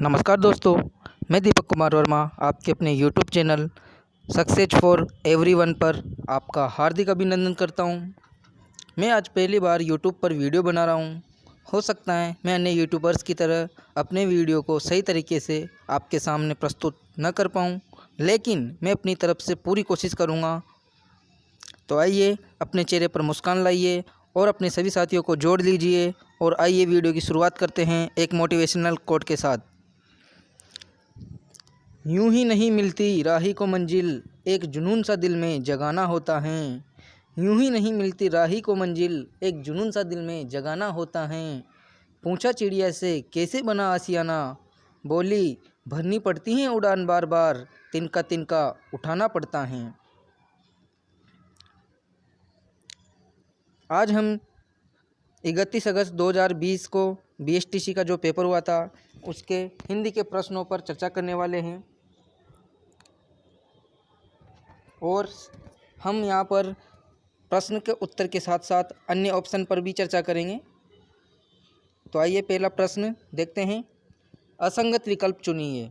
नमस्कार दोस्तों, मैं दीपक कुमार वर्मा आपके अपने YouTube channel success for everyone पर आपका हार्दिक अभिनंदन करता हूं। मैं आज पहली बार यूट्यूब पर वीडियो बना रहा हूं। हो सकता है मैं अन्य यूट्यूबर्स की तरह अपने वीडियो को सही तरीके से आपके सामने प्रस्तुत न कर पाऊं, लेकिन मैं अपनी तरफ से पूरी कोशिश करूंगा। तो आइए अपने चेहरे पर मुस्कान लाइए और अपने सभी साथियों को जोड़ लीजिए और आइए वीडियो की शुरुआत करते हैं एक मोटिवेशनल कोट के साथ। यूं ही नहीं मिलती राही को मंजिल, एक जुनून सा दिल में जगाना होता है। यूं ही नहीं मिलती राही को मंजिल, एक जुनून सा दिल में जगाना होता है। पूछा चिड़िया से कैसे बना आशियाना, बोली भरनी पड़ती है उड़ान बार बार, तिनका तिनका उठाना पड़ता है। आज हम 31 अगस्त 2020 को BSTC का जो पेपर हुआ था उसके हिंदी के प्रश्नों पर चर्चा करने वाले हैं और हम यहाँ पर प्रश्न के उत्तर के साथ साथ अन्य ऑप्शन पर भी चर्चा करेंगे। तो आइए पहला प्रश्न देखते हैं। असंगत विकल्प चुनिए।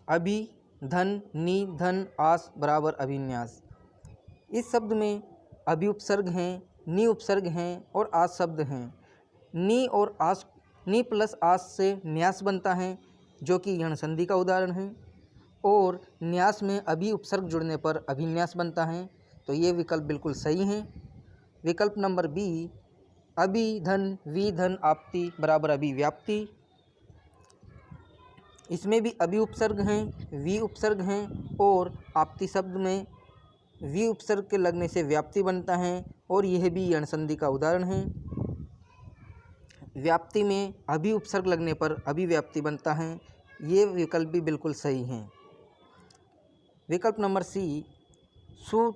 अभि, धन, नि, धन, आस बराबर अभिन्यास। इस शब्द में अभि उपसर्ग हैं, नि उपसर्ग हैं और आस शब्द हैं। नि और आस, नि प्लस आस से न्यास बनता है जो कि यण संधि का उदाहरण है, और न्यास में अभि उपसर्ग जुड़ने पर अभिन्यास बनता है। तो ये विकल्प बिल्कुल सही हैं। विकल्प नंबर बी, अभि, धन, वि, धन, आप्ति बराबर अभिव्याप्ति। इसमें भी अभि उपसर्ग हैं, वि उपसर्ग हैं और आप्ति शब्द में वि उपसर्ग के लगने से व्याप्ति बनता है और यह भी यण संधि का उदाहरण है। व्याप्ति में अभि उपसर्ग लगने पर अभिव्याप्ति बनता है। ये विकल्प भी बिल्कुल सही हैं। विकल्प नंबर सी, सु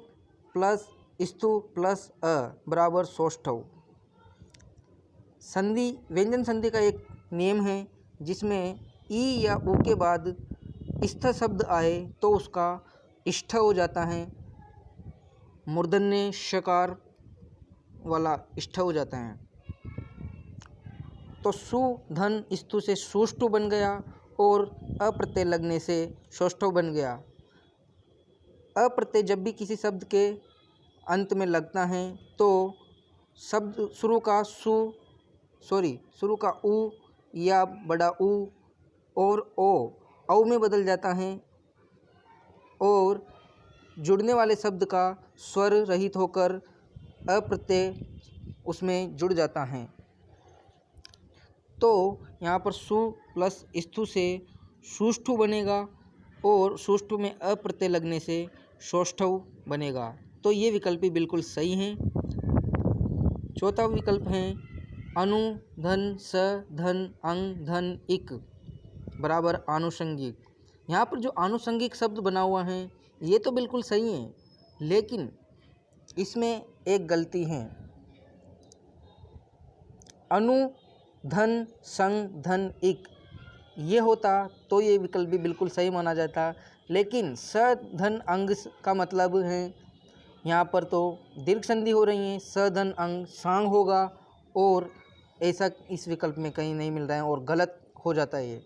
प्लस स्तु प्लस अ बराबर सौष्ठव। संधि व्यंजन संधि का एक नियम है जिसमें ई या उ के बाद स्थ शब्द आए तो उसका इष्ठ हो जाता है, मूर्धन्य शकार वाला इष्ठ हो जाता है। तो सु धन स्तु से सुष्टु बन गया और अप्रत्यय लगने से सौष्ठव बन गया। अप्रत्यय जब भी किसी शब्द के अंत में लगता है तो शब्द शुरू का उ या बड़ा उ और ओ औ में बदल जाता है और जुड़ने वाले शब्द का स्वर रहित होकर अप्रत्यय उसमें जुड़ जाता है। तो यहाँ पर सु प्लस स्थु से सुष्ठु बनेगा और सुष्ठु में अप्रत्यय लगने से सौष्ठव बनेगा। तो ये विकल्प भी बिल्कुल सही हैं। चौथा विकल्प है अनु, धन, स, धन, अंग, धन, इक बराबर आनुषंगिक। यहाँ पर जो आनुषंगिक शब्द बना हुआ है ये तो बिल्कुल सही है, लेकिन इसमें एक गलती है। अनु, धन, संग, धन, इक ये होता तो ये विकल्प भी बिल्कुल सही माना जाता, लेकिन स, धन, अंग का मतलब है यहाँ पर तो दीर्घ संधि हो रही है। स, धन, अंग सांग होगा और ऐसा इस विकल्प में कहीं नहीं मिल रहा है और गलत हो जाता है ये।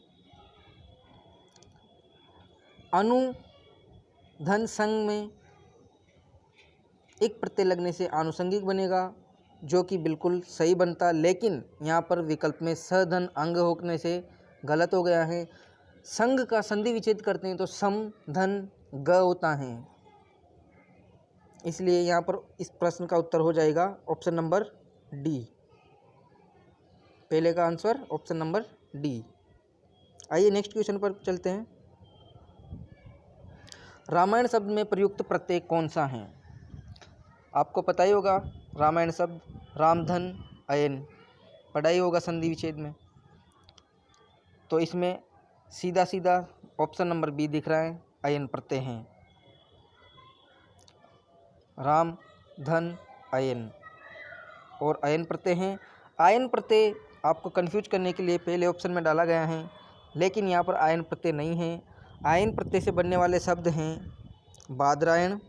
अनु, धन, संग में एक प्रत्यय लगने से आनुषंगिक बनेगा जो कि बिल्कुल सही बनता, लेकिन यहाँ पर विकल्प में स, धन, अंग होने से गलत हो गया है। संग का संधि विच्छेद करते हैं तो सम, धन, ग होता है, इसलिए यहाँ पर इस प्रश्न का उत्तर हो जाएगा ऑप्शन नंबर डी। पहले का आंसर ऑप्शन नंबर डी। आइए नेक्स्ट क्वेश्चन पर चलते हैं। रामायण शब्द में प्रयुक्त प्रत्यय कौन सा है? आपको पता ही होगा रामायण शब्द राम, धन, अयन पढ़ा ही होगा संधि विच्छेद में। तो इसमें सीधा सीधा ऑप्शन नंबर बी दिख रहा है, अयन प्रत्यय हैं। राम, धन, अयन और अयन प्रत्यय हैं। आयन प्रत्यय आपको कंफ्यूज करने के लिए पहले ऑप्शन में डाला गया है, लेकिन यहाँ पर आयन प्रत्यय नहीं है। आयन प्रत्यय से बनने वाले शब्द हैं बादरायण,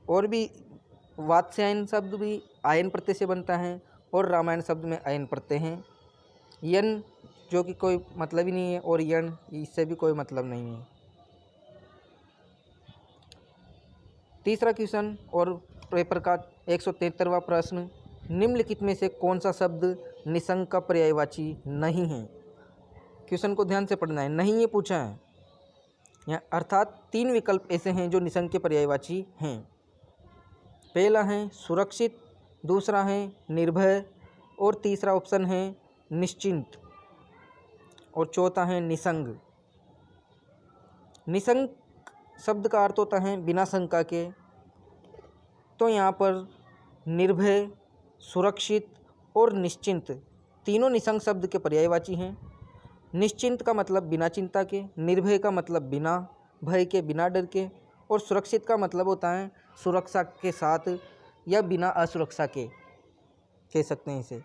और भी वात्स्यायन शब्द भी आयन प्रत्यय से बनता है और रामायण शब्द में अयन प्रत्यय हैं। यन जो कि कोई मतलब ही नहीं है और यण इससे भी कोई मतलब नहीं है। तीसरा क्वेश्चन और पेपर का 173वां प्रश्न, निम्नलिखित में से कौन सा शब्द निसंग का पर्यायवाची नहीं है। क्वेश्चन को ध्यान से पढ़ना है, नहीं ये पूछा है यहाँ, अर्थात 3 विकल्प ऐसे हैं जो निसंग के पर्यायवाची हैं। पहला है सुरक्षित, दूसरा है निर्भय और तीसरा ऑप्शन है निश्चिंत और चौथा है निसंग। निसंग शब्द का अर्थ होता है बिना शंका के, तो यहाँ पर निर्भय, सुरक्षित और निश्चिंत तीनों निसंग शब्द के पर्यायवाची हैं। निश्चिंत का मतलब बिना चिंता के, निर्भय का मतलब बिना भय के, बिना डर के, और सुरक्षित का मतलब होता है सुरक्षा के साथ या बिना असुरक्षा के, कह सकते हैं इसे।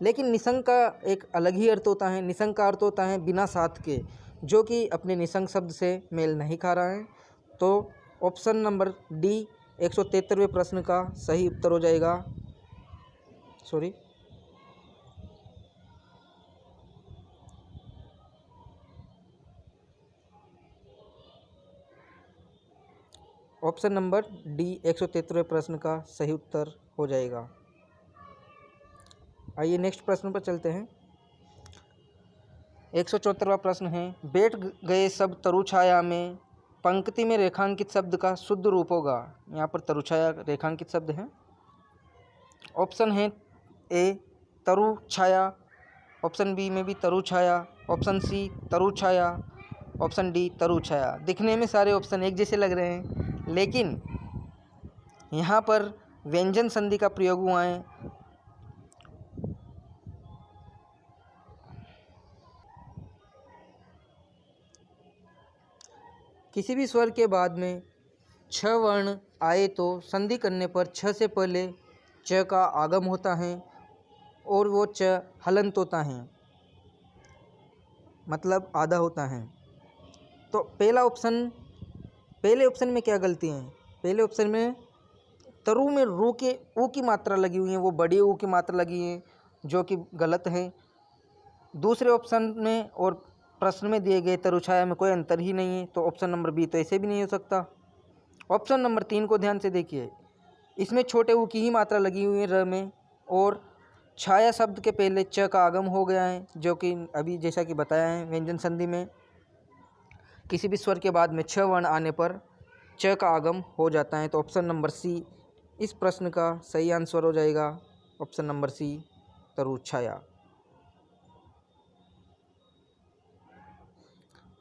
लेकिन निसंग का एक अलग ही अर्थ होता है। निसंग का अर्थ होता है बिना साथ के, जो कि अपने निसंग शब्द से मेल नहीं खा रहा है। तो ऑप्शन नंबर डी 173वें प्रश्न का सही उत्तर हो जाएगा। ऑप्शन नंबर डी 173वें प्रश्न का सही उत्तर हो जाएगा। आइए नेक्स्ट प्रश्न पर चलते हैं। 174वां प्रश्न है, बैठ गए सब तरुछाया में पंक्ति में रेखांकित शब्द का शुद्ध रूप होगा। यहाँ पर तरुछाया रेखांकित शब्द है। ऑप्शन है ए तरु छाया, ऑप्शन बी में भी तरु छाया, ऑप्शन सी तरु छाया, ऑप्शन डी तरु छाया। दिखने में सारे ऑप्शन एक जैसे लग रहे हैं, लेकिन यहाँ पर व्यंजन संधि का प्रयोग हुआ है। किसी भी स्वर के बाद में छ वर्ण आए तो संधि करने पर छ से पहले च का आगम होता है और वो च हलंत होता है, मतलब आधा होता है। तो पहले ऑप्शन में क्या गलती है? पहले ऑप्शन में तरु में रू के ऊ की मात्रा लगी हुई है, वो बड़ी ऊ की मात्रा लगी है, जो कि गलत है। दूसरे ऑप्शन में और प्रश्न में दिए गए तरुछाया में कोई अंतर ही नहीं है, तो ऑप्शन नंबर बी तो ऐसे भी नहीं हो सकता। ऑप्शन नंबर 3 को ध्यान से देखिए, इसमें छोटे ऊ की ही मात्रा लगी हुई है र में, और छाया शब्द के पहले च का आगम हो गया है, जो कि अभी जैसा कि बताया है व्यंजन संधि में किसी भी स्वर के बाद में छ वर्ण आने पर च का आगम हो जाता है। तो ऑप्शन नंबर सी इस प्रश्न का सही आंसर हो जाएगा। ऑप्शन नंबर सी तरु छाया।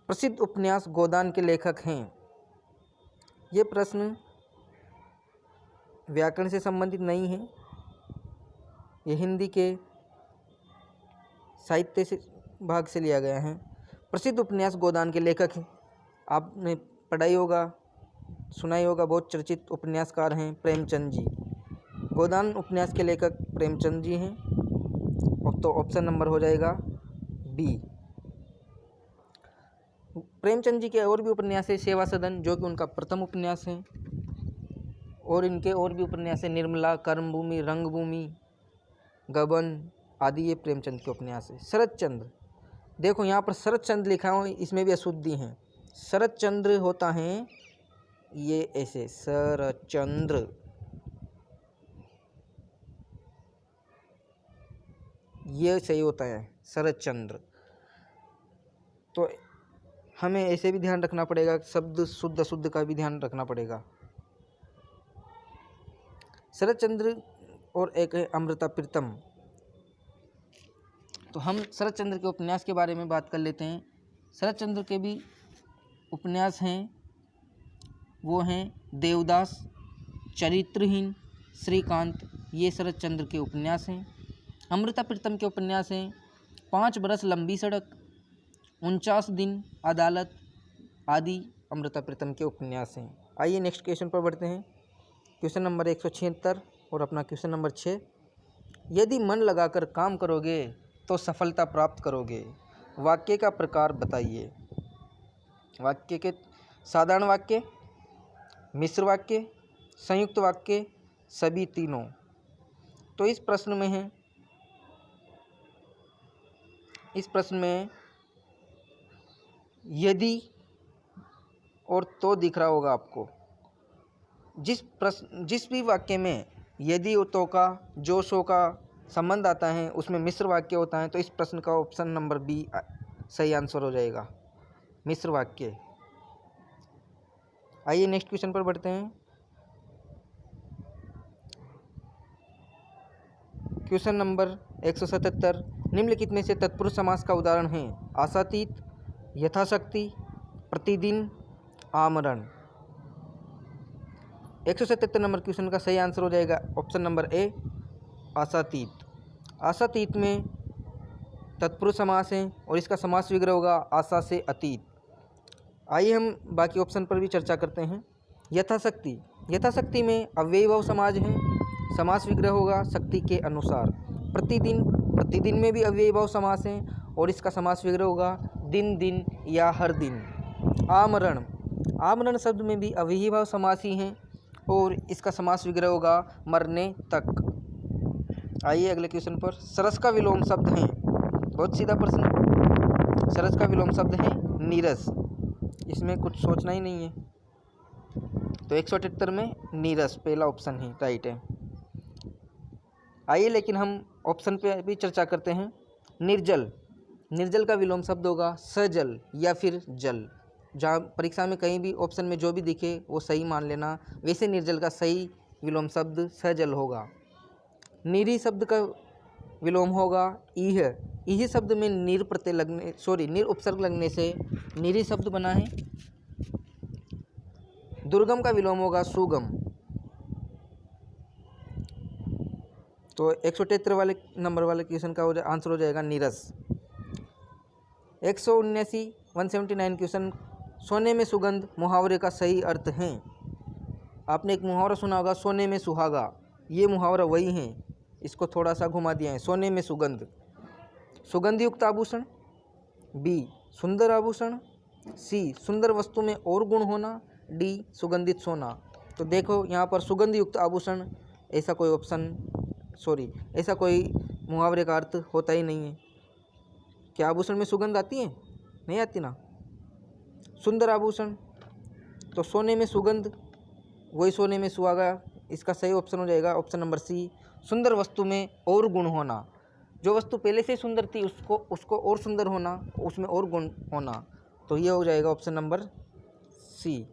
प्रसिद्ध उपन्यास गोदान के लेखक हैं। ये प्रश्न व्याकरण से संबंधित नहीं है, ये हिंदी के साहित्य से भाग से लिया गया है। प्रसिद्ध उपन्यास गोदान के लेखक हैं, आपने पढ़ाई होगा, सुनाई होगा, बहुत चर्चित उपन्यासकार हैं प्रेमचंद जी। गोदान उपन्यास के लेखक प्रेमचंद जी हैं, तो ऑप्शन नंबर हो जाएगा बी। प्रेमचंद जी के और भी उपन्यास है सेवा सदन, जो कि उनका प्रथम उपन्यास है, और इनके और भी उपन्यास है निर्मला, कर्मभूमि, रंगभूमि, गबन आदि, ये प्रेमचंद के उपन्यास है। शरद चंद्र, देखो यहाँ पर शरद चंद्र लिखा हो, इसमें भी अशुद्धि है। शरद चंद्र होता है ये ऐसे शरद चंद्र, ये सही होता है शरद चंद्र। तो हमें ऐसे भी ध्यान रखना पड़ेगा, शब्द शुद्ध अशुद्ध का भी ध्यान रखना पड़ेगा। शरद चंद्र और एक है अमृता प्रीतम। तो हम शरद चंद्र के उपन्यास के बारे में बात कर लेते हैं। शरद चंद्र के भी उपन्यास हैं, वो हैं देवदास, चरित्रहीन, श्रीकांत, ये शरद चंद्र के उपन्यास हैं। अमृता प्रीतम के उपन्यास हैं 5 बरस लंबी सड़क, 49 दिन, अदालत आदि अमृता प्रीतम के उपन्यास हैं। आइए नेक्स्ट क्वेश्चन पर बढ़ते हैं। क्वेश्चन नंबर 176 और अपना क्वेश्चन नंबर 6, यदि मन लगाकर काम करोगे तो सफलता प्राप्त करोगे। वाक्य का प्रकार बताइए। वाक्य के साधारण वाक्य, मिश्र वाक्य, संयुक्त वाक्य सभी तीनों। तो इस प्रश्न में है, इस प्रश्न में यदि और तो दिख रहा होगा आपको। जिस भी वाक्य में यदि और तो का जो सो का संबंध आता है उसमें मिश्र वाक्य होता है, तो इस प्रश्न का ऑप्शन नंबर बी सही आंसर हो जाएगा, मिश्र वाक्य। आइए नेक्स्ट क्वेश्चन पर बढ़ते हैं। क्वेश्चन नंबर 177, निम्नलिखित में से तत्पुरुष समास का उदाहरण है? आशातीत, यथाशक्ति, प्रतिदिन, आमरण। 177 नंबर क्वेश्चन का सही आंसर हो जाएगा ऑप्शन नंबर ए, आशातीत। आशातीत में तत्पुरुष समास है और इसका समास विग्रह होगा आशा से अतीत। आइए हम बाकी ऑप्शन पर भी चर्चा करते हैं। यथाशक्ति, यथाशक्ति में अव्ययीभाव समाज है, समास विग्रह होगा शक्ति के अनुसार। प्रतिदिन, प्रतिदिन में भी अव्ययीभाव समास है और इसका समास विग्रह होगा दिन दिन या हर दिन। आमरण, आमरण शब्द में भी अव्ययीभाव समास ही है और इसका समास विग्रह होगा मरने तक। आइए अगले क्वेश्चन पर। सरस का विलोम शब्द है, बहुत सीधा प्रश्न। सरस का विलोम शब्द है नीरस, इसमें कुछ सोचना ही नहीं है। तो 178 में नीरस पहला ऑप्शन ही राइट है। आइए लेकिन हम ऑप्शन पे भी चर्चा करते हैं। निर्जल, निर्जल का विलोम शब्द होगा सजल या फिर जल। जहाँ परीक्षा में कहीं भी ऑप्शन में जो भी दिखे वो सही मान लेना। वैसे निर्जल का सही विलोम शब्द सजल होगा। निरी शब्द का विलोम होगा ईह। ईह शब्द में निर प्रत्यय लगने निर उपसर्ग लगने से निरी शब्द बना है। दुर्गम का विलोम होगा सुगम। तो 173 वाले नंबर वाले क्वेश्चन का आंसर हो जाएगा नीरस। 179 क्वेश्चन, सोने में सुगंध मुहावरे का सही अर्थ है? आपने एक मुहावरा सुना होगा सोने में सुहागा, ये मुहावरा वही है, इसको थोड़ा सा घुमा दिया है। सोने में सुगंध, सुगंध युक्त आभूषण, बी सुंदर आभूषण, सी सुंदर वस्तु में और गुण होना, डी सुगंधित सोना। तो देखो यहाँ पर सुगंध युक्त आभूषण ऐसा कोई ऑप्शन ऐसा कोई मुहावरे का अर्थ होता ही नहीं है। क्या आभूषण में सुगंध आती है? नहीं आती ना। सुंदर आभूषण, तो सोने में सुगंध वही सोने में सुहागा, इसका सही ऑप्शन हो जाएगा ऑप्शन नंबर सी, सुंदर वस्तु में और गुण होना। जो वस्तु पहले से सुंदर थी उसको और सुंदर होना, उसमें और गुण होना। तो ये हो जाएगा ऑप्शन नंबर सी।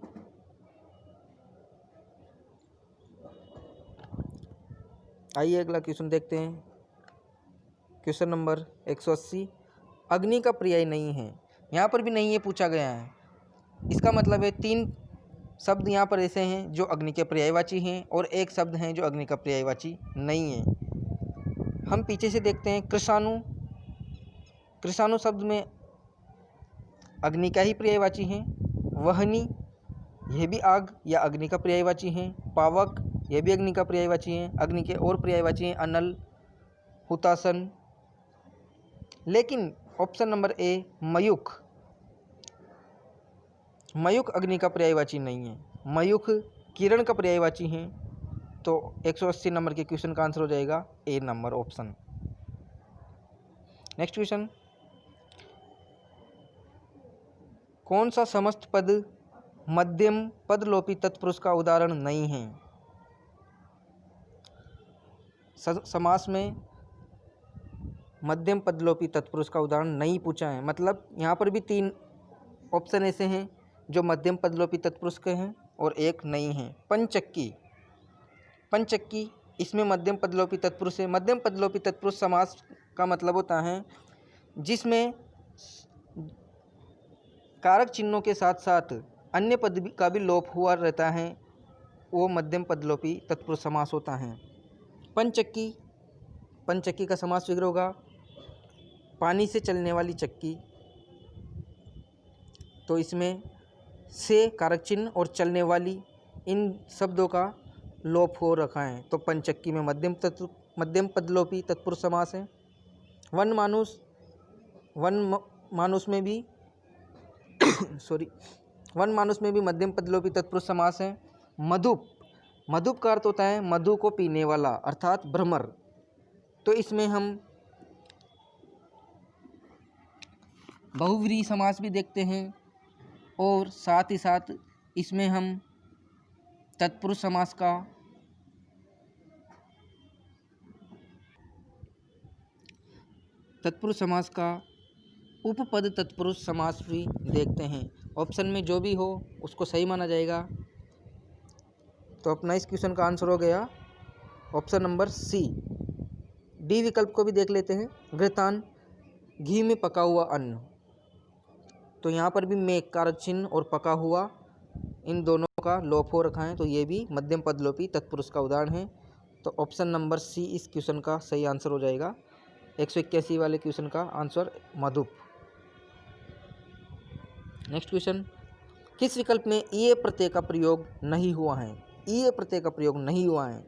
आइए अगला क्वेश्चन देखते हैं। क्वेश्चन नंबर 180, अग्नि का पर्याय नहीं है। यहाँ पर भी नहीं है पूछा गया है। इसका मतलब है 3 शब्द यहाँ पर ऐसे हैं जो अग्नि के पर्यायवाची हैं और एक शब्द हैं जो अग्नि का पर्यायवाची नहीं है। हम पीछे से देखते हैं। कृषाणु, कृषाणु शब्द में अग्नि का ही पर्यायवाची है। वहनी, यह भी आग या अग्नि का पर्यायवाची है। पावक, यह भी अग्नि का पर्यायवाची है। अग्नि के और पर्यायवाची हैं अनल, हुतासन। लेकिन option number A Mayukh, Mayukh अग्नि का पर्यायवाची नहीं है। मयूख किरण का पर्यायवाची है। तो 180 नंबर के क्वेश्चन का आंसर हो जाएगा ए नंबर ऑप्शन। नेक्स्ट क्वेश्चन, कौन सा समस्त पद मध्यम पदलोपी तत्पुरुष का उदाहरण नहीं है? समास में मध्यम पदलोपी तत्पुरुष का उदाहरण नहीं पूछा है। मतलब यहाँ पर भी 3 ऑप्शन ऐसे हैं जो मध्यम पदलोपी तत्पुरुष के हैं और एक नहीं है। पंचक्की, पंचक्की इसमें मध्यम पदलोपी तत्पुरुष है। मध्यम पदलोपी तत्पुरुष समास का मतलब होता है जिसमें कारक चिन्हों के साथ साथ अन्य पद का भी लोप हुआ रहता है, वो मध्यम पदलोपी तत्पुरुष समास होता है। पंचक्की, पंचक्की का समास विग्रह होगा पानी से चलने वाली चक्की। तो इसमें से कारक चिन्ह और चलने वाली इन शब्दों का लोप हो रखा है। तो पंचक्की में मध्यम पदलोपी तत्पुरुष समास है। वन मानुष में भी वन मानुष में भी मध्यम पदलोपी तत्पुरुष समास है। मधुप, मधुप का अर्थ होता है मधु को पीने वाला अर्थात भ्रमर। तो इसमें हम बहुव्रीहि समास भी देखते हैं और साथ ही साथ इसमें हम तत्पुरुष समास का उपपद तत्पुरुष समास भी देखते हैं। ऑप्शन में जो भी हो उसको सही माना जाएगा। तो अपना इस क्वेश्चन का आंसर हो गया ऑप्शन नंबर सी। डी विकल्प को भी देख लेते हैं, घृतान घी में पका हुआ अन्न। तो यहाँ पर भी में कार चिन्ह और पका हुआ इन दोनों का लोप हो रखा है, तो ये भी मध्यम पदलोपी तत्पुरुष का उदाहरण है। तो ऑप्शन नंबर सी इस क्वेश्चन का सही आंसर हो जाएगा। 181 वाले क्वेश्चन का आंसर मधुप। नेक्स्ट क्वेश्चन, किस विकल्प में ईय प्रत्यय का प्रयोग नहीं हुआ है? ईय प्रत्यय का प्रयोग नहीं हुआ है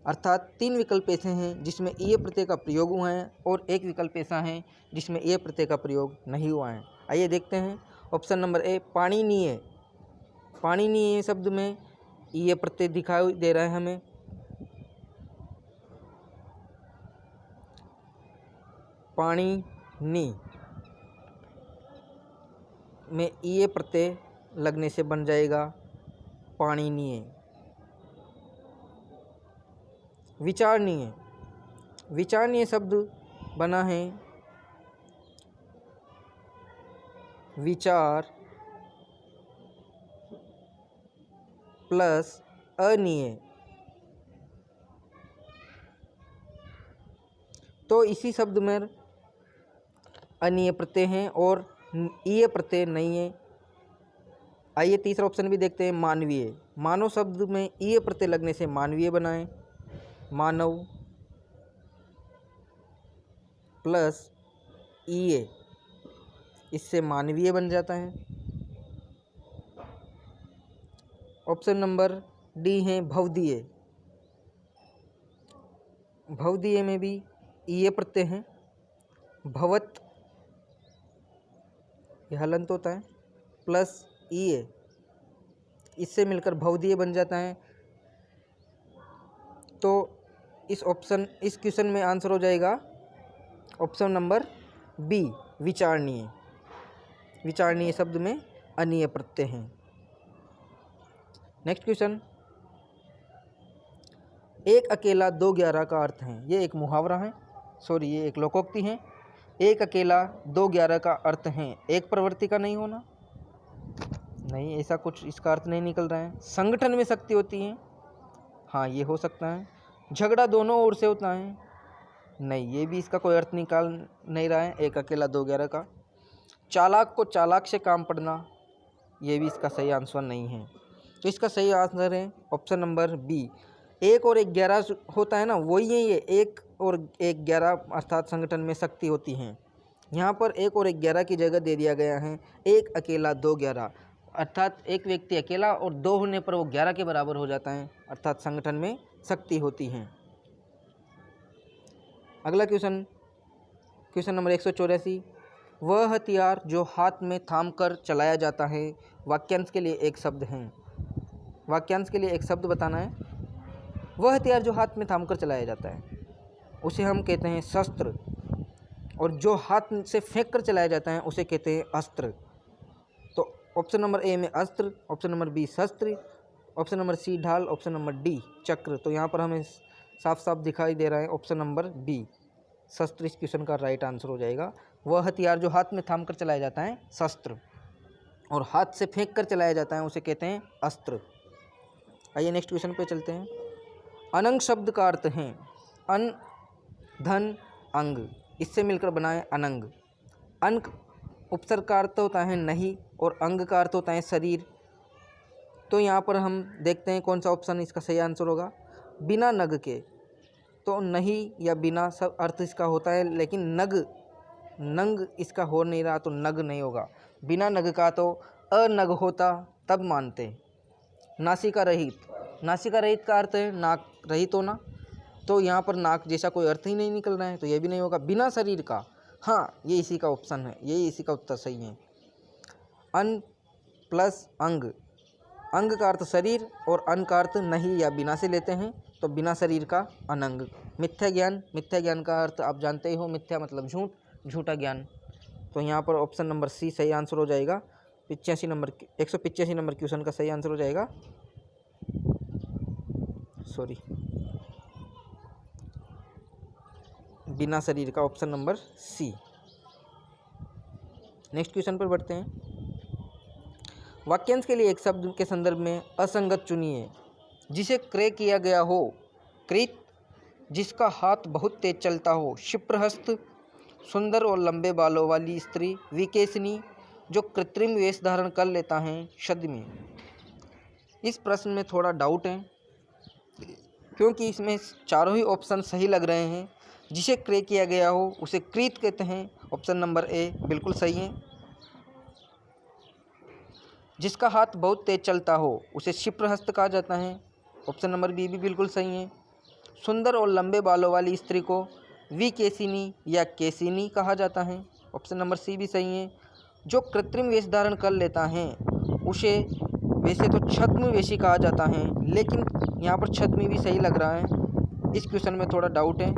अर्थात 3 विकल्प ऐसे हैं जिसमें ईय प्रत्यय का प्रयोग हुआ है और एक विकल्प ऐसा है जिसमें ईय प्रत्यय का प्रयोग नहीं हुआ है। आइए देखते हैं। Option number A पाणिनीय। पाणिनीय शब्द में ईय प्रत्यय दिखाई दे रहा है हमें। पाणिनि में ईय प्रत्यय लगने से बन जाएगा पाणिनीय। विचारणीय, विचारणीय शब्द बना है विचार प्लस अनीय। तो इसी शब्द में अनीय प्रत्यय हैं और ईय प्रत्यय नहीं है। आइए तीसरा ऑप्शन भी देखते हैं, मानवीय। मानव शब्द में ईय प्रत्यय लगने से मानवीय बनाएं। मानव प्लस ईय, इससे मानवीय बन जाता है। ऑप्शन नंबर डी है भवदीय। भवदीय में भी ईय प्रत्यय है। भवत यह हलंत होता है प्लस ईय, इससे मिलकर भवदीय बन जाता है। तो इस क्वेश्चन में आंसर हो जाएगा ऑप्शन नंबर बी विचारणीय। विचारणीय शब्द में अनीय प्रत्यय हैं। नेक्स्ट क्वेश्चन, एक अकेला 2/11 का अर्थ है। ये एक मुहावरा है, ये एक लोकोक्ति है। एक अकेला 2/11 का अर्थ है एक प्रवृत्ति का नहीं होना। नहीं, ऐसा कुछ इसका अर्थ नहीं निकल रहा है। संगठन में शक्ति होती है, हाँ ये हो सकता है। झगड़ा दोनों ओर से होता है, नहीं ये भी इसका कोई अर्थ निकाल नहीं रहा है एक अकेला 2/11 का। चालाक को चालाक से काम पड़ना, ये भी इसका सही आंसर नहीं है। तो इसका सही आंसर है ऑप्शन नंबर बी। 1 और 11 होता है ना, वही है ये 1 और 11 अर्थात संगठन में शक्ति होती हैं। यहाँ पर 1 और 11 की जगह दे दिया गया है एक अकेला 2/11 अर्थात एक व्यक्ति अकेला और 2 होने पर वो 11 के बराबर हो जाता है अर्थात संगठन में शक्ति होती है। अगला क्वेश्चन नंबर 184, वह हथियार जो हाथ में थाम कर चलाया जाता है। वाक्यांश के लिए एक शब्द है, वाक्यांश के लिए एक शब्द बताना है। वह हथियार जो हाथ में थाम कर चलाया जाता है उसे हम कहते हैं शस्त्र, और जो हाथ से फेंक कर चलाया जाता है उसे कहते हैं अस्त्र। तो ऑप्शन नंबर ए में अस्त्र, ऑप्शन नंबर बी शस्त्र, ऑप्शन नंबर सी ढाल, ऑप्शन नंबर डी चक्र। तो यहाँ पर हमें साफ साफ दिखाई दे रहा है ऑप्शन नंबर बी शस्त्र इस क्वेश्चन का राइट आंसर हो जाएगा। वह हथियार जो हाथ में थाम कर चलाया जाता है शस्त्र, और हाथ से फेंक कर चलाया जाता है उसे कहते हैं अस्त्र। आइए नेक्स्ट क्वेश्चन पे चलते हैं। अनंग शब्द का अर्थ है अन, धन, अंग, इससे मिलकर बनाए अनंग। अंग उपसर्ग का अर्थ होता है नहीं और अंग का अर्थ होता है शरीर। तो यहाँ पर हम देखते हैं कौन सा ऑप्शन इसका सही आंसर होगा। बिना नग के, तो नहीं या बिना सब अर्थ इसका होता है, लेकिन नंग इसका हो नहीं रहा तो नग नहीं होगा। बिना नग का तो अनग होता तब मानते। नासिका रहित, नासिका रहित का अर्थ है नाक रहित होना, तो यहाँ पर नाक जैसा कोई अर्थ ही नहीं निकल रहा है तो ये भी नहीं होगा। बिना शरीर का, हाँ ये इसी का ऑप्शन है, यही इसी का उत्तर सही है। अन प्लस अंग, अंग का अर्थ शरीर और अन का अर्थ नहीं या बिना से लेते हैं, तो बिना शरीर का अनंग। मिथ्या ज्ञान का अर्थ आप जानते ही हो, मिथ्या मतलब झूठ, झूठा ज्ञान। तो यहाँ पर ऑप्शन नंबर सी सही आंसर हो जाएगा। 185 नंबर क्वेश्चन का सही आंसर हो जाएगा, सॉरी, बिना शरीर का, option number C. Next question पर बढ़ते हैं। वाक्यांश के लिए एक शब्द के संदर्भ में असंगत चुनिए जिसे क्रय किया गया हो। कृत, जिसका हाथ बहुत तेज चलता हो। क्षिप्रहस्त, सुंदर और लंबे बालों वाली स्त्री। विकेशनी, जो कृत्रिम वेश धारण कर लेता है। छद्मी। इस प्रश्न में थोड़ा डाउट है क्योंकि इसमें चारों ही ऑप्शन सही लग रहे हैं। जिसे क्रय किया गया हो उसे कृत कहते हैं, ऑप्शन नंबर ए बिल्कुल सही है। जिसका हाथ बहुत तेज चलता हो उसे क्षिप्रहस्त कहा जाता है, ऑप्शन नंबर बी भी बिल्कुल सही है। सुंदर और लंबे बालों वाली स्त्री को विकेशिनी या केशिनी कहा जाता है, ऑप्शन नंबर सी भी सही है। जो कृत्रिम वेश धारण कर लेता है उसे वैसे तो छद्मवेशी कहा जाता है, लेकिन यहाँ पर छद्मी भी सही लग रहा है। इस क्वेश्चन में थोड़ा डाउट है,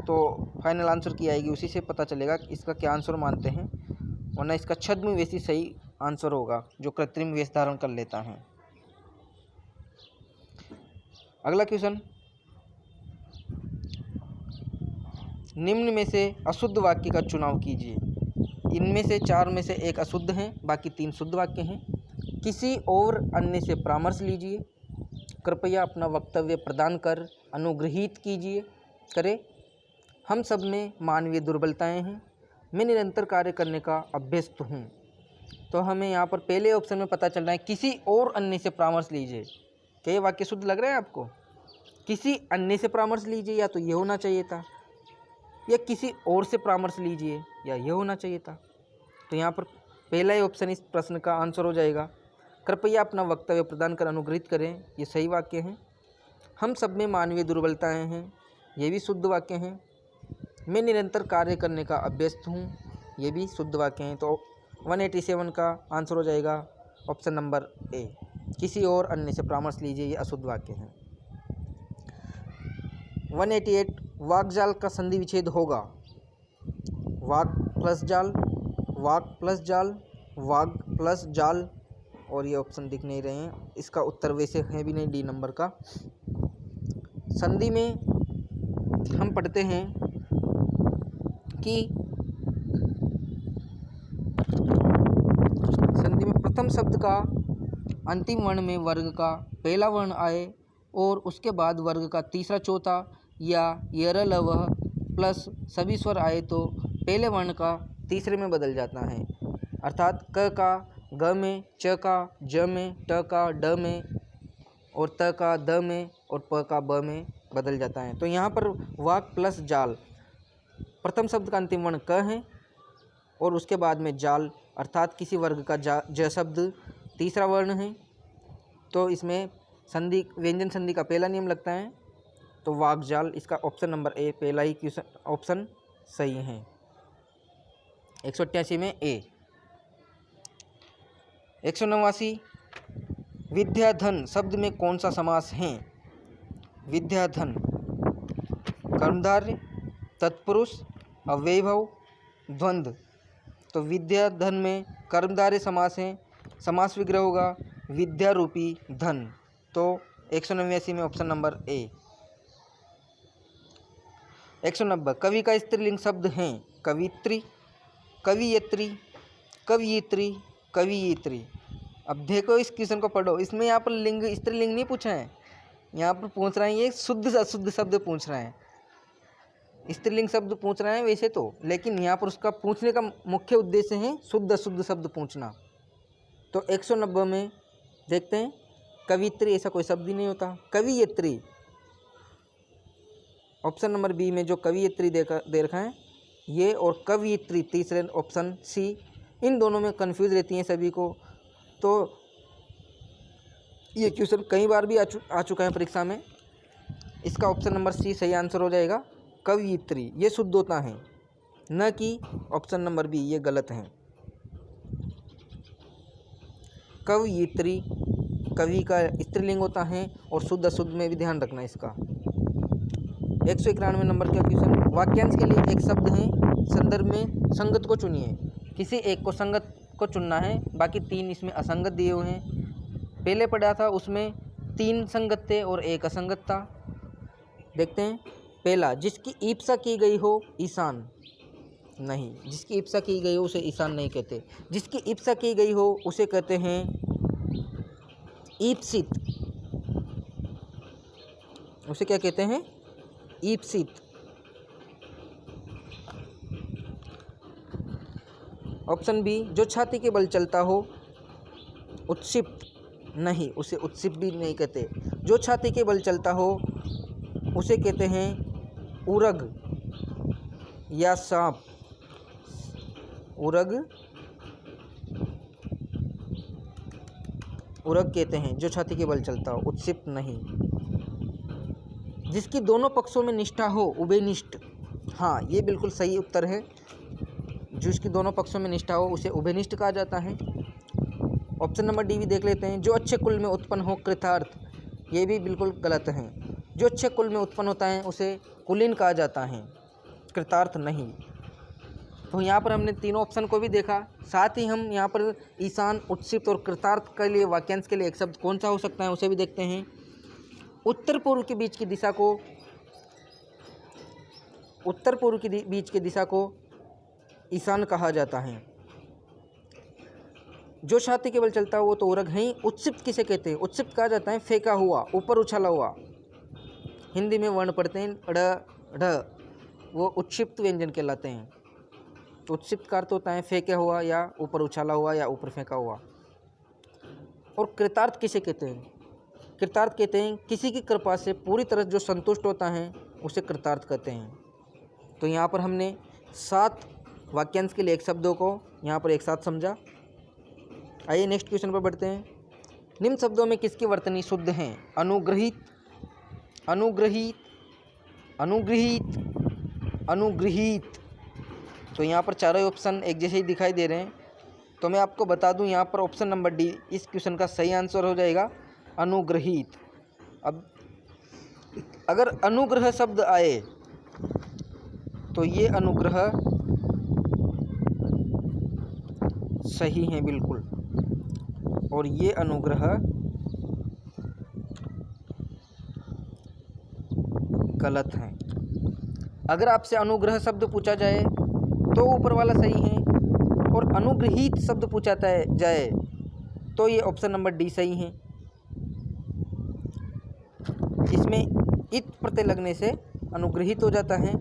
तो फाइनल आंसर की आएगी, उसी से पता चलेगा कि इसका क्या आंसर मानते हैं, वरना इसका छद्मवेशी सही आंसर होगा, जो कृत्रिम वेश धारण कर लेता है। अगला क्वेश्चन, निम्न में से अशुद्ध वाक्य का चुनाव कीजिए। इनमें से 4 में से एक अशुद्ध हैं, बाकी 3 शुद्ध वाक्य हैं। किसी और अन्य से परामर्श लीजिए। कृपया अपना वक्तव्य प्रदान कर अनुग्रहित करें। हम सब में मानवीय दुर्बलताएं हैं। मैं निरंतर कार्य करने का अभ्यस्त हूँ। तो हमें यहाँ पर पहले ऑप्शन में पता चल रहा है किसी और अन्य से परामर्श लीजिए। क्या ये वाक्य शुद्ध लग रहा है आपको? किसी अन्य से परामर्श लीजिए, या तो ये होना चाहिए था, या किसी और से परामर्श लीजिए, या ये होना चाहिए था। तो यहाँ पर पहला ही ऑप्शन इस प्रश्न का आंसर हो जाएगा। कृपया अपना वक्तव्य प्रदान कर अनुग्रहित करें, ये सही वाक्य हैं। हम सब में मानवीय दुर्बलताएं हैं, ये भी शुद्ध वाक्य हैं। मैं निरंतर कार्य करने का अभ्यस्त हूँ, ये भी शुद्ध वाक्य हैं। तो 187 का आंसर हो जाएगा ऑप्शन नंबर ए, किसी और अन्य से परामर्श लीजिए, ये अशुद्ध वाक्य हैं। 188 वाक्जाल का संधि विच्छेद होगा। वाक प्लस जाल, वाक प्लस जाल, वाग प्लस जाल, और ये ऑप्शन दिख नहीं रहे हैं। इसका उत्तर वैसे है भी नहीं डी नंबर का। संधि में हम पढ़ते हैं कि संधि में प्रथम शब्द का अंतिम वर्ण में वर्ग का पहला वर्ण आए और उसके बाद वर्ग का तीसरा चौथा या यर लवह प्लस सभी स्वर आए तो पहले वर्ण का तीसरे में बदल जाता है। अर्थात क का ग में, च का ज में, ट का ड में, और त का द में, और प का ब में बदल जाता है। तो यहाँ पर वाक प्लस जाल, प्रथम शब्द का अंतिम वर्ण क है और उसके बाद में जाल अर्थात किसी वर्ग का ज शब्द तीसरा वर्ण है। तो इसमें संधि, व्यंजन संधि का पहला नियम लगता है, तो वाकजाल, इसका ऑप्शन नंबर ए पहला ही क्वेश्चन ऑप्शन सही है। 188 में ए। 189 विद्याधन शब्द में कौन सा समास है? विद्याधन कर्मधारय, तत्पुरुष, अव्ययभाव, द्वंद्व। तो विद्याधन में कर्मधारय समास है, समास विग्रह होगा विद्या रूपी धन। तो 189 में ऑप्शन नंबर ए। 190 कवि का स्त्रीलिंग शब्द हैं कवित्री, कवियत्री, कवियित्री, कवियित्री। अब देखो इस क्वेश्चन को पढ़ो, इसमें यहाँ पर लिंग स्त्रीलिंग नहीं पूछा है, यहाँ पर पूछ रहे हैं ये शुद्ध अशुद्ध शब्द पूछ रहे हैं। स्त्रीलिंग शब्द पूछ रहे हैं वैसे तो, लेकिन यहाँ पर उसका पूछने का मुख्य उद्देश्य है शुद्ध अशुद्ध शब्द पूछना। तो 190 में देखते हैं कवित्री, ऐसा कोई शब्द ही नहीं होता। कवियत्री, ऑप्शन नंबर बी में जो कवियत्री दे रखा है ये, और कवियत्री तीसरे ऑप्शन सी, इन दोनों में कंफ्यूज रहती हैं सभी को। तो ये क्वेश्चन कई बार भी आ चुका है परीक्षा में। इसका ऑप्शन नंबर सी सही आंसर हो जाएगा। कवियत्री ये शुद्ध होता है, न कि ऑप्शन नंबर बी, ये गलत है। कवियत्री कवि का स्त्रीलिंग होता है और शुद्ध अशुद्ध में भी ध्यान रखना इसका। 191 नंबर का क्वेश्चन, वाक्यांश के लिए एक शब्द है, संदर्भ में संगत को चुनिए। किसी एक को संगत को चुनना है, बाकी 3 इसमें असंगत दिए हुए हैं। पहले पढ़ा था उसमें 3 संगत थे और 1 असंगत था। देखते हैं। पहला, जिसकी ईप्सा की गई हो ईशान नहीं, जिसकी ईप्सा की गई हो उसे ईशान नहीं कहते। जिसकी ईप्सा की गई हो उसे कहते हैं ईप्सित। उसे क्या कहते हैं? ईप्सित। ऑप्शन बी, जो छाती के बल चलता हो उत्क्षिप्त नहीं, उसे उत्क्षिप्त भी नहीं कहते। जो छाती के बल चलता हो उसे कहते हैं उरग या सांप। उरग कहते हैं जो छाती के बल चलता हो, उत्क्षिप्त नहीं। जिसकी दोनों पक्षों में निष्ठा हो उभयनिष्ठ। हाँ, ये बिल्कुल सही उत्तर है। जिसकी दोनों पक्षों में निष्ठा हो उसे उभयनिष्ठ कहा जाता है। ऑप्शन नंबर डी भी देख लेते हैं। जो अच्छे कुल में उत्पन्न हो कृतार्थ, ये भी बिल्कुल गलत है। जो अच्छे कुल में उत्पन्न होता है उसे कुलीन कहा जाता है, कृतार्थ नहीं। तो यहाँ पर हमने तीनों ऑप्शन को भी देखा, साथ ही हम यहाँ पर ईशान, उत्क्षिप्त और कृतार्थ के लिए वाक्यांश के लिए एक शब्द कौन सा हो सकता है उसे भी देखते हैं। उत्तर पूर्व के बीच की दिशा को, उत्तर पूर्व के बीच की दिशा को ईशान कहा जाता है। जो छाती के बल चलता है वो तो उरग है ही। उत्क्षिप्त किसे कहते हैं? उत्क्षिप्त कहा जाता है फेंका हुआ, ऊपर उछाला हुआ। हिंदी में वर्ण पढ़ते हैं ढ़ ढ, वो उत्क्षिप्त व्यंजन कहलाते हैं। तो उत्क्षिप्त का अर्थ होता है फेंका हुआ या ऊपर उछाला हुआ या ऊपर फेंका हुआ। और कृतार्थ किसे कहते हैं? कृतार्थ कहते हैं किसी की कृपा से पूरी तरह जो संतुष्ट होता है उसे कृतार्थ कहते हैं। तो यहाँ पर हमने 7 वाक्यांश के लिए एक शब्दों को यहाँ पर एक साथ समझा। आइए नेक्स्ट क्वेश्चन पर बढ़ते हैं। निम्न शब्दों में किसकी वर्तनी शुद्ध है? अनुग्रहित, अनुग्रहित, अनुग्रहित, अनुग्रहित। तो यहाँ पर चारों ऑप्शन एक जैसे ही दिखाई दे रहे हैं। तो मैं आपको बता दूं यहाँ पर ऑप्शन नंबर डी इस क्वेश्चन का सही आंसर हो जाएगा, अनुग्रहित। अब अगर अनुग्रह शब्द आए तो ये अनुग्रह सही है बिल्कुल, और ये अनुग्रह गलत है। अगर आपसे अनुग्रह शब्द पूछा जाए तो ऊपर वाला सही है, और अनुग्रहित शब्द पूछा जाए तो ये ऑप्शन नंबर डी सही है। इसमें इत प्रत्यय लगने से अनुग्रहित हो जाता है।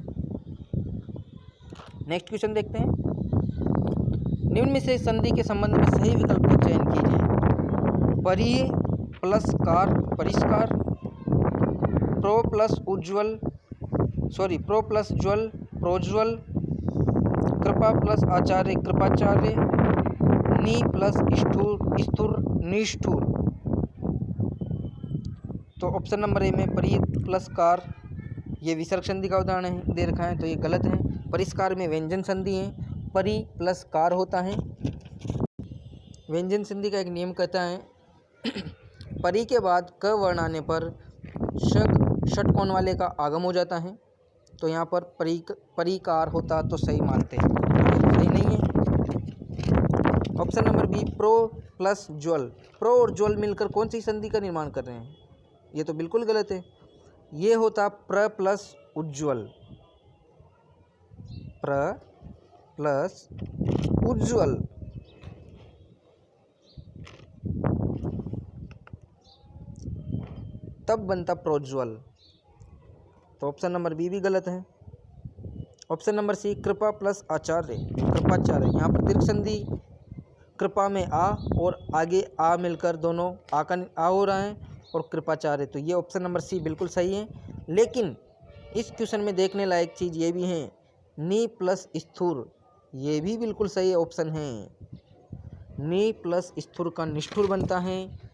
नेक्स्ट क्वेश्चन देखते हैं। निम्न में से संधि के संबंध में सही विकल्प का चयन कीजिए। परिय प्लस कार परिष्कार, प्रो प्लस उज्ज्वल प्रो प्लस ज्वल प्रोज्वल, कृपा प्लस आचार्य कृपाचार्य, नी प्लस स्थूर निष्ठुर। तो ऑप्शन नंबर ए में परित प्लस कार, ये विसर्ग संधि का उदाहरण दे रखा है, तो ये गलत है। परिष्कार में व्यंजन संधि है, परि प्लस कार होता है। व्यंजन संधि का एक नियम कहता है परि के बाद क वर्ण आने पर षटकोण वाले का आगम हो जाता है। तो यहाँ पर परिकार होता तो सही मानते हैं, सही नहीं है। Option number B pro plus ज्वल, प्रो और ज्वल मिलकर कौन सी संधि का निर्माण कर रहे हैं? ये तो बिल्कुल गलत है। ये होता प्र प्लस उज्ज्वल, प्र प्लस उज्ज्वल। तब बनता प्रोज्वल। तो ऑप्शन नंबर बी भी गलत है। ऑप्शन नंबर सी कृपा प्लस आचार्य कृपाचार्य, यहाँ पर दीर्घ संधि कृपा में आ और आगे आ मिलकर दोनों आ हो रहा है, और कृपाचार्य। तो ये ऑप्शन नंबर सी बिल्कुल सही है। लेकिन इस क्वेश्चन में देखने लायक चीज़ ये भी है, नी प्लस स्थूर, ये भी बिल्कुल सही ऑप्शन है। नी प्लस स्थूर का निष्ठुर बनता है।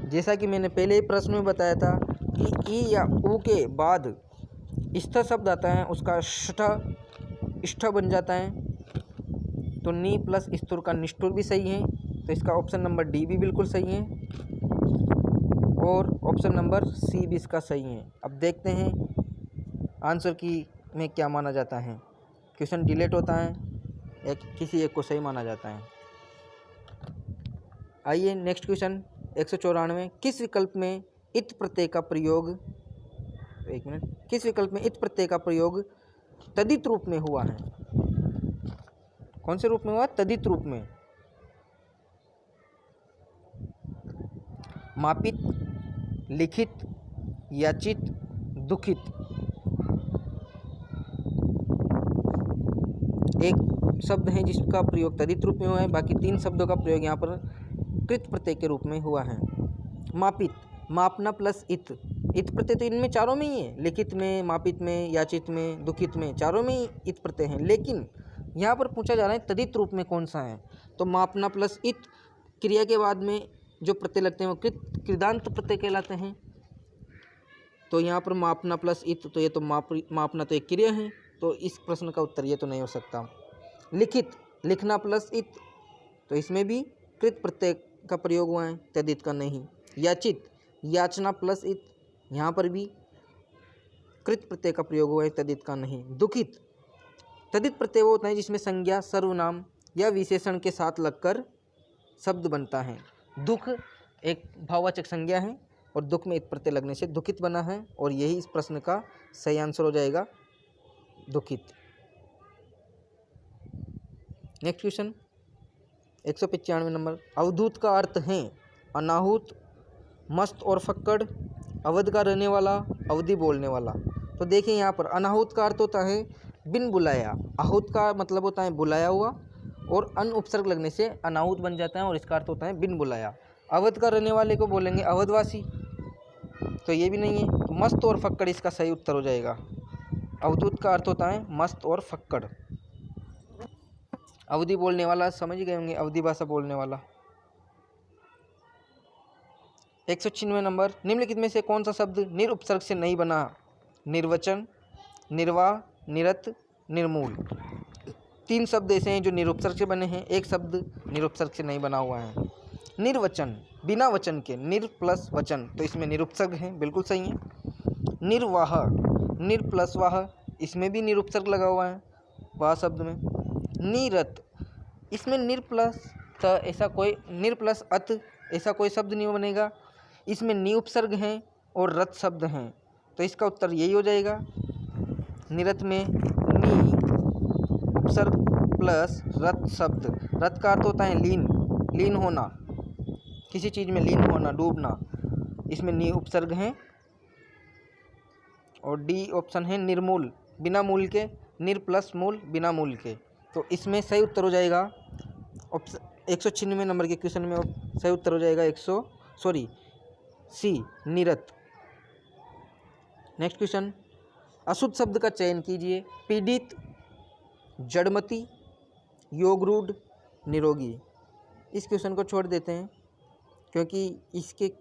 जैसा कि मैंने पहले ही प्रश्न में बताया था कि ई या ऊ के बाद स्थ शब्द आता है, उसका ष्ठ बन जाता है। तो नी प्लस स्तुर का निष्ठुर भी सही है, तो इसका ऑप्शन नंबर डी भी बिल्कुल सही है और ऑप्शन नंबर सी भी इसका सही है। अब देखते हैं आंसर की में क्या माना जाता है, क्वेश्चन डिलीट होता है या किसी एक को सही माना जाता है। आइए नेक्स्ट क्वेश्चन 194, किस विकल्प में इत प्रत्यय का प्रयोग, एक मिनट, किस विकल्प में इत प्रत्यय का प्रयोग तदित रूप में हुआ है? कौन से रूप में हुआ? तदित रूप में। मापित, लिखित, याचित, दुखित। एक शब्द है जिसका प्रयोग तदित रूप में हुआ है, बाकी 3 शब्दों का प्रयोग यहाँ पर कृत प्रत्यय के रूप में हुआ है। मापित, मापना प्लस इत, इत प्रत्यय तो इनमें चारों में ही है, लिखित में, मापित में, याचित में, दुखित में, चारों में ही इत प्रत्यय हैं, लेकिन यहाँ पर पूछा जा रहा है तदित रूप में कौन सा है। तो मापना प्लस इत, क्रिया के बाद में जो प्रत्यय लगते हैं वो कृदांत प्रत्यय कहलाते हैं। तो यहाँ पर मापना प्लस इत, तो ये तो मापना तो एक क्रिया है, तो इस प्रश्न का उत्तर ये तो नहीं हो सकता। लिखित, लिखना प्लस इत, तो इसमें भी कृत प्रत्यय का प्रयोग हुआ है, तदित का नहीं। याचित, याचना प्लस इत, यहाँ पर भी कृत प्रत्यय का प्रयोग हुआ है, तदित का नहीं। दुखित, तदित प्रत्यय वो होता है जिसमें संज्ञा, सर्वनाम या विशेषण के साथ लगकर शब्द बनता है। दुख एक भाववाचक संज्ञा है और दुख में इत प्रत्यय लगने से दुखित बना है, और यही इस प्रश्न का सही आंसर हो जाएगा, दुखित। नेक्स्ट क्वेश्चन 195 नंबर, अवधूत का अर्थ है अनाहूत, मस्त और फक्कड़, अवध का रहने वाला, अवधि बोलने वाला। तो देखिए यहाँ पर अनाहूत का अर्थ होता है बिन बुलाया, आहूत का मतलब होता है बुलाया हुआ, और अन उपसर्ग लगने से अनाहूत बन जाता है और इसका अर्थ होता है बिन बुलाया। अवध का रहने वाले को बोलेंगे अवधवासी, तो ये भी नहीं है। तो मस्त और फक्कड़ इसका सही उत्तर हो जाएगा। अवधूत का अर्थ होता है मस्त और फक्कड़। अवधि बोलने वाला समझ गए होंगे, अवधि भाषा बोलने वाला। 196 नंबर, निम्नलिखित में से कौन सा शब्द निरुपसर्ग से नहीं बना? निर्वचन, निर्वाह, निरत, निर्मूल। 3 शब्द ऐसे हैं जो निरुपसर्ग से बने हैं, एक शब्द निरुपसर्ग से नहीं बना हुआ है। निर्वचन, बिना वचन के, निर प्लस वचन, तो इसमें निरुपसर्ग है, बिल्कुल सही है। निर्वाह, निर प्लस वाह, इसमें भी निरुपसर्ग लगा हुआ है वाह शब्द में। निरत, इसमें निर प्लस त ऐसा कोई, निर प्लस अत ऐसा कोई शब्द नहीं बनेगा, इसमें नि उपसर्ग हैं और रत शब्द हैं, तो इसका उत्तर यही हो जाएगा। निरत में नि उपसर्ग प्लस रत शब्द। रत का अर्थ होता है लीन, लीन होना, किसी चीज़ में लीन होना, डूबना, इसमें नि उपसर्ग हैं। और डी ऑप्शन है निर्मूल, बिना मूल के, निर प्लस मूल, बिना मूल के, तो इसमें सही उत्तर हो जाएगा ऑप्शन 196 नंबर के क्वेश्चन में सही उत्तर हो जाएगा सी, निरत। नेक्स्ट क्वेश्चन, अशुद्ध शब्द का चयन कीजिए। पीड़ित, जड़मती, योगरूढ़, निरोगी। इस क्वेश्चन को छोड़ देते हैं क्योंकि इसके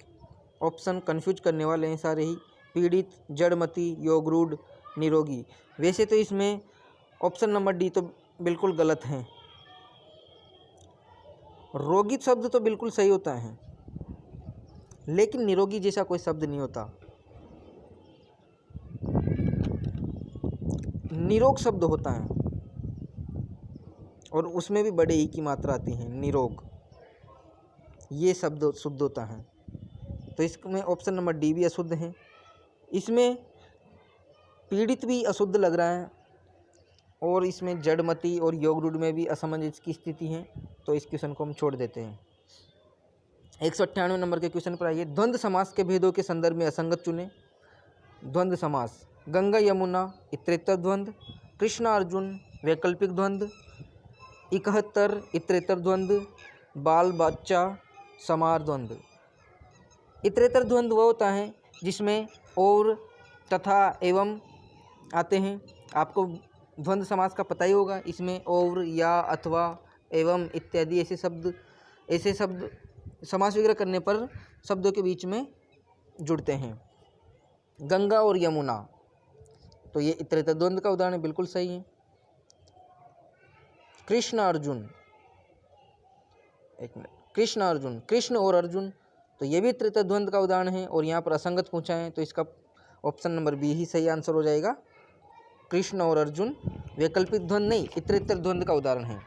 ऑप्शन कंफ्यूज करने वाले हैं सारे ही। पीड़ित, जड़मती, योगरूढ़, निरोगी। वैसे तो इसमें ऑप्शन नंबर डी तो बिल्कुल गलत है। रोगी शब्द तो बिल्कुल सही होता है, लेकिन निरोगी जैसा कोई शब्द नहीं होता। निरोग शब्द होता है और उसमें भी बड़े ई की मात्रा आती है, निरोग, ये शब्द शुद्ध होता है। तो इसमें ऑप्शन नंबर डी भी अशुद्ध है। इसमें पीड़ित भी अशुद्ध लग रहा है और इसमें जड़मती और योगरूढ़ में भी असमंजस की स्थिति है, तो इस क्वेश्चन को हम छोड़ देते हैं। 198 नंबर के क्वेश्चन पर आइए। द्वंद्व समास के भेदों के संदर्भ में असंगत चुने। द्वंद्व समास, गंगा यमुना इतरेतर द्वंद्व, कृष्णा अर्जुन वैकल्पिक द्वंद्व, इकहत्तर इतरेतर द्वंद्व, बाल बच्चा समार द्वंद्व। इतरेतर द्वंद्व वो होता है जिसमें और, तथा, एवं आते हैं। आपको द्वंद्व समास का पता ही होगा, इसमें और, या, अथवा, एवं इत्यादि ऐसे शब्द समास वगैरह करने पर शब्दों के बीच में जुड़ते हैं। गंगा और यमुना, तो ये इतरेतर द्वंद्व का उदाहरण बिल्कुल सही है। कृष्ण अर्जुन, एक मिनट, कृष्ण अर्जुन, कृष्ण और अर्जुन, तो ये भी तृतीय द्वंद्व का उदाहरण है। और यहाँ पर असंगत पूछा है तो इसका ऑप्शन नंबर बी ही सही आंसर हो जाएगा। कृष्ण और अर्जुन वैकल्पिक द्वंद्व नहीं, इतरेतर द्वंद्व का उदाहरण है।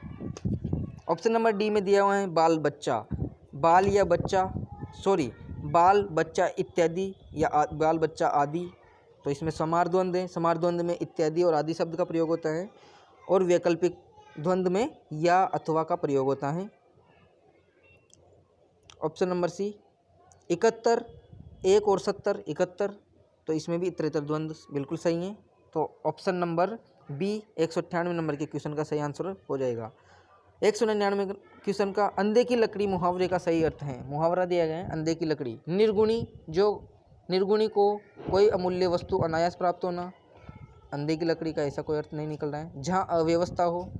ऑप्शन नंबर डी में दिया हुआ है बाल बच्चा, बाल या बच्चा, सॉरी बाल बच्चा इत्यादि या बाल बच्चा आदि, तो इसमें समार द्वंद्व है। समार द्वंद्व में इत्यादि और आदि शब्द का प्रयोग होता है और वैकल्पिक द्वंद्व में या अथवा का प्रयोग होता है। ऑप्शन नंबर सी 71, 1 और 70, 71, तो इसमें भी इतरेतर द्वंद्व बिल्कुल सही है। तो ऑप्शन नंबर बी 198 नंबर के क्वेश्चन का सही आंसर हो जाएगा। 199 क्वेश्चन का अंधे की लकड़ी मुहावरे का सही अर्थ है। मुहावरा दिया गया है अंधे की लकड़ी, निर्गुणी, जो निर्गुणी को कोई अमूल्य वस्तु अनायास प्राप्त होना, अंधे की लकड़ी का ऐसा कोई अर्थ नहीं निकल रहा है। जहाँ अव्यवस्था हो,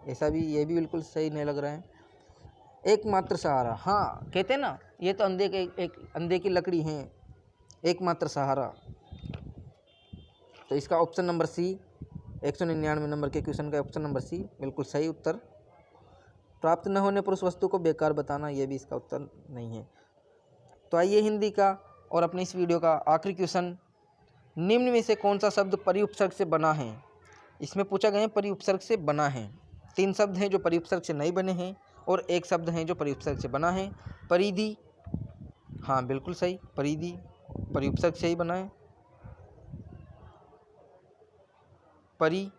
ऐसा भी, ये भी बिल्कुल सही नहीं लग रहा है। एकमात्र सहारा, हाँ कहते हैं ना, ये तो अंधे के एक अंधे की लकड़ी है, एकमात्र सहारा, तो इसका ऑप्शन नंबर सी 199 नंबर के क्वेश्चन का ऑप्शन नंबर सी बिल्कुल सही उत्तर। प्राप्त न होने पर उस वस्तु को बेकार बताना, ये भी इसका उत्तर नहीं है। तो आइए हिंदी का और अपने इस वीडियो का आखिरी क्वेश्चन, निम्न में से कौन सा शब्द परिउपसर्ग से बना है। इसमें पूछा गया है परिउपसर्ग से बना है। 3 शब्द हैं जो परिउपसर्ग से नहीं बने हैं और 1 शब्द है जो परिउपसर्ग से बना है। परिधि, हाँ बिल्कुल सही, परिधि परिउपसर्ग से ही बना है। परि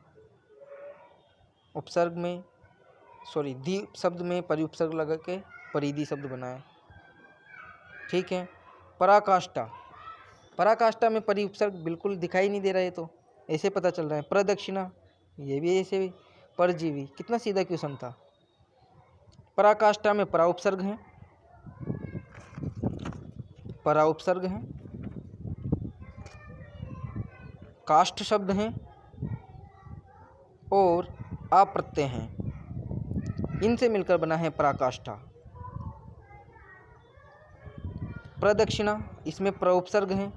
उपसर्ग में, सॉरी दी शब्द में परिउपसर्ग लगा के परिधि शब्द बना है, ठीक है। पराकाष्ठा, पराकाष्ठा में परिउपसर्ग बिल्कुल दिखाई नहीं दे रहा है, तो ऐसे पता चल रहा है। प्रदक्षिणा, ये भी ऐसे भी। परजीवी, कितना सीधा क्वेश्चन था। पराकाष्ठा में पराउपसर्ग है, पराउपसर्ग है, काष्ठ शब्द हैं और अप्रत्यय हैं, इनसे मिलकर बना है पराकाष्ठा। प्रदक्षिणा, इसमें प्रउपसर्ग हैं,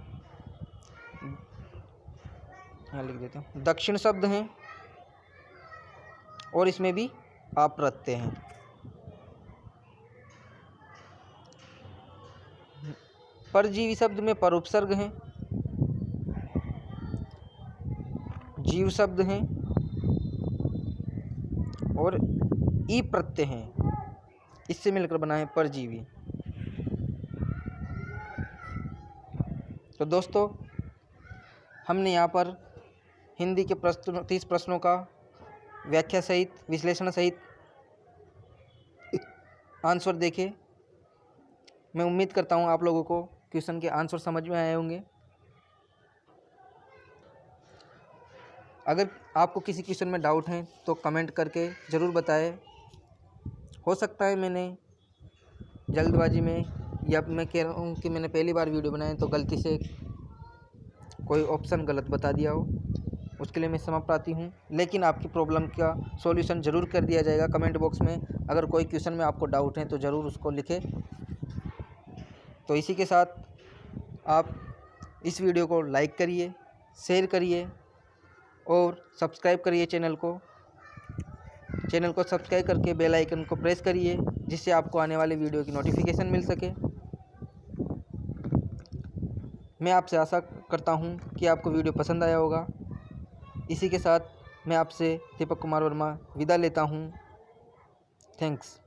यहाँ लिख देता हूँ, दक्षिण शब्द हैं और इसमें भी अप्रत्यय हैं। परजीवी शब्द में परोपसर्ग हैं, जीव शब्द हैं और ई प्रत्यय हैं, इससे मिलकर बना है परजीवी। तो दोस्तों, हमने यहाँ पर हिंदी के 30 प्रश्नों का व्याख्या सहित, विश्लेषण सहित आंसर देखे। मैं उम्मीद करता हूँ आप लोगों को क्वेश्चन के आंसर समझ में आए होंगे। अगर आपको किसी क्वेश्चन में डाउट है तो कमेंट करके ज़रूर बताएं। हो सकता है मैंने जल्दबाजी में, या मैं कह रहा हूँ कि मैंने पहली बार वीडियो बनाया तो गलती से कोई ऑप्शन गलत बता दिया हो, उसके लिए मैं क्षमा प्रार्थी हूँ। लेकिन आपकी प्रॉब्लम का सॉल्यूशन ज़रूर कर दिया जाएगा कमेंट बॉक्स में। अगर कोई क्वेश्चन में आपको डाउट है तो ज़रूर उसको लिखें। तो इसी के साथ आप इस वीडियो को लाइक करिए, शेयर करिए और सब्सक्राइब करिए चैनल को सब्सक्राइब करके बेल आइकन को प्रेस करिए, जिससे आपको आने वाले वीडियो की नोटिफिकेशन मिल सके। मैं आपसे आशा करता हूं कि आपको वीडियो पसंद आया होगा। इसी के साथ मैं आपसे दीपक कुमार वर्मा विदा लेता हूं। थैंक्स।